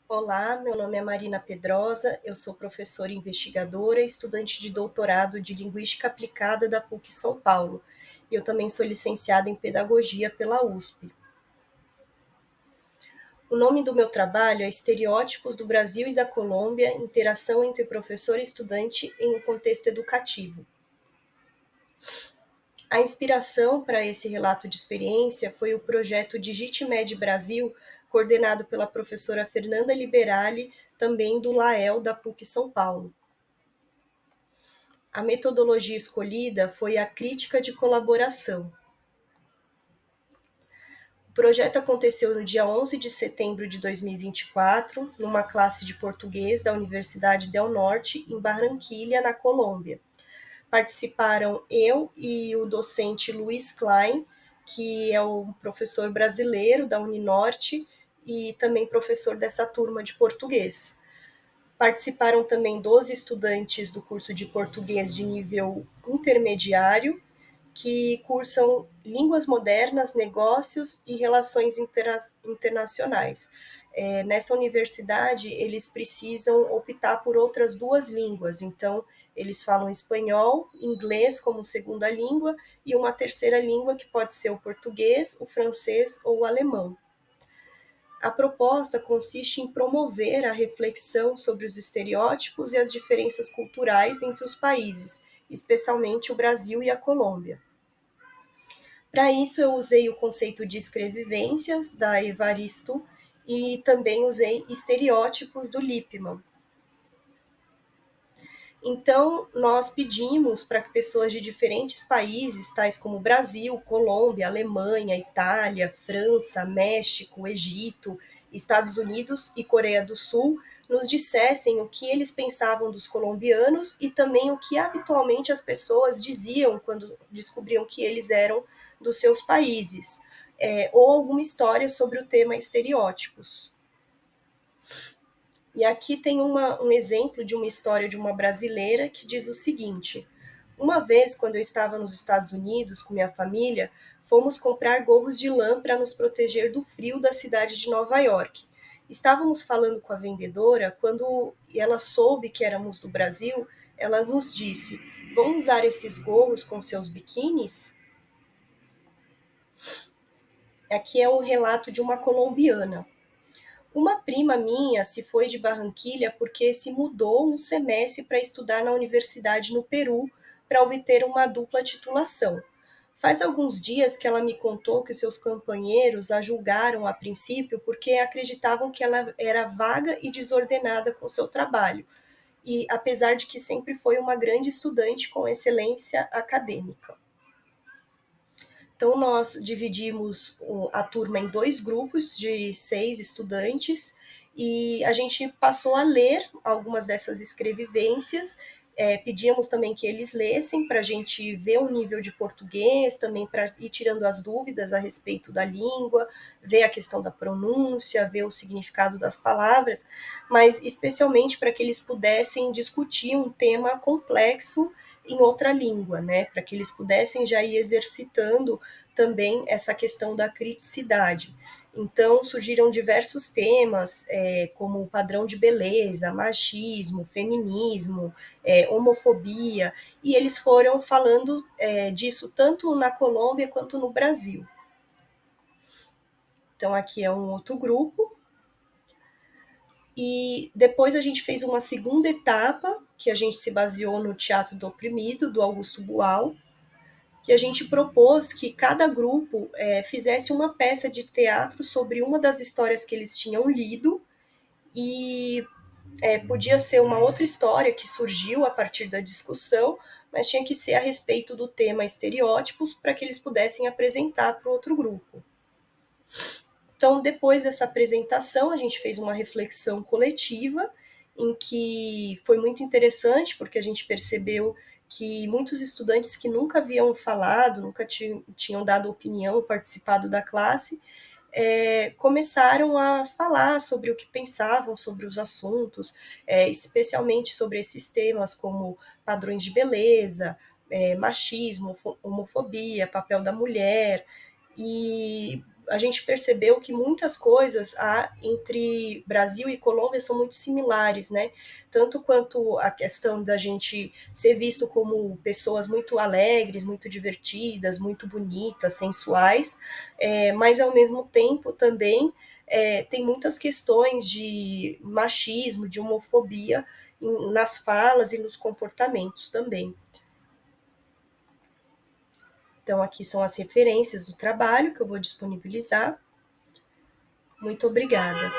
Olá, meu nome é Marina Pedrosa, eu sou professora investigadora e estudante de doutorado de Linguística Aplicada da PUC São Paulo. Eu também sou licenciada em Pedagogia pela USP. O nome do meu trabalho é Estereótipos do Brasil e da Colômbia, interação entre professor e estudante em um contexto educativo. A inspiração para esse relato de experiência foi o projeto DigiteMed Brasil, coordenado pela professora Fernanda Liberali, também do LAEL da PUC São Paulo. A metodologia escolhida foi a crítica de colaboração. O projeto aconteceu no dia 11 de setembro de 2024, numa classe de português da Universidade Del Norte, em Barranquilha, na Colômbia. Participaram eu e o docente Luiz Klein, que é um professor brasileiro da Uninorte e também professor dessa turma de português. Participaram também 12 estudantes do curso de português de nível intermediário, que cursam Línguas Modernas, Negócios e Relações Internacionais. Nessa universidade, eles precisam optar por outras duas línguas, então, eles falam espanhol, inglês como segunda língua e uma terceira língua que pode ser o português, o francês ou o alemão. A proposta consiste em promover a reflexão sobre os estereótipos e as diferenças culturais entre os países, especialmente o Brasil e a Colômbia. Para isso, eu usei o conceito de escrevivências, da Evaristo, e também usei estereótipos do Lippmann. Então, nós pedimos para que pessoas de diferentes países, tais como Brasil, Colômbia, Alemanha, Itália, França, México, Egito, Estados Unidos e Coreia do Sul, nos dissessem o que eles pensavam dos colombianos e também o que habitualmente as pessoas diziam quando descobriam que eles eram dos seus países, ou alguma história sobre o tema estereótipos. E aqui tem um exemplo de uma história de uma brasileira que diz o seguinte: uma vez, quando eu estava nos Estados Unidos com minha família, fomos comprar gorros de lã para nos proteger do frio da cidade de Nova York. Estávamos falando com a vendedora quando ela soube que éramos do Brasil, ela nos disse: vão usar esses gorros com seus biquínis? Aqui é um relato de uma colombiana. Uma prima minha se foi de Barranquilha porque se mudou um semestre para estudar na universidade no Peru para obter uma dupla titulação. Faz alguns dias que ela me contou que seus companheiros a julgaram a princípio porque acreditavam que ela era vaga e desordenada com seu trabalho, e apesar de que sempre foi uma grande estudante com excelência acadêmica. Então, nós dividimos a turma em dois grupos de 6 estudantes e a gente passou a ler algumas dessas escrevivências. Pedíamos também que eles lessem para a gente ver o nível de português, também para ir tirando as dúvidas a respeito da língua, ver a questão da pronúncia, ver o significado das palavras, mas especialmente para que eles pudessem discutir um tema complexo em outra língua, né, para que eles pudessem já ir exercitando também essa questão da criticidade. Então, surgiram diversos temas, como o padrão de beleza, machismo, feminismo, homofobia, e eles foram falando disso tanto na Colômbia quanto no Brasil. Então, aqui é um outro grupo. E depois a gente fez uma segunda etapa, que a gente se baseou no Teatro do Oprimido, do Augusto Boal, que a gente propôs que cada grupo fizesse uma peça de teatro sobre uma das histórias que eles tinham lido, e podia ser uma outra história que surgiu a partir da discussão, mas tinha que ser a respeito do tema estereótipos para que eles pudessem apresentar para o outro grupo. Então, depois dessa apresentação, a gente fez uma reflexão coletiva, em que foi muito interessante, porque a gente percebeu que muitos estudantes que nunca haviam falado, nunca tinham dado opinião, participado da classe, começaram a falar sobre o que pensavam sobre os assuntos, especialmente sobre esses temas como padrões de beleza, machismo, homofobia, papel da mulher, e a gente percebeu que muitas coisas entre Brasil e Colômbia são muito similares, né? Tanto quanto a questão da gente ser visto como pessoas muito alegres, muito divertidas, muito bonitas, sensuais, mas ao mesmo tempo também tem muitas questões de machismo, de homofobia nas falas e nos comportamentos também. Então, aqui são as referências do trabalho que eu vou disponibilizar. Muito obrigada.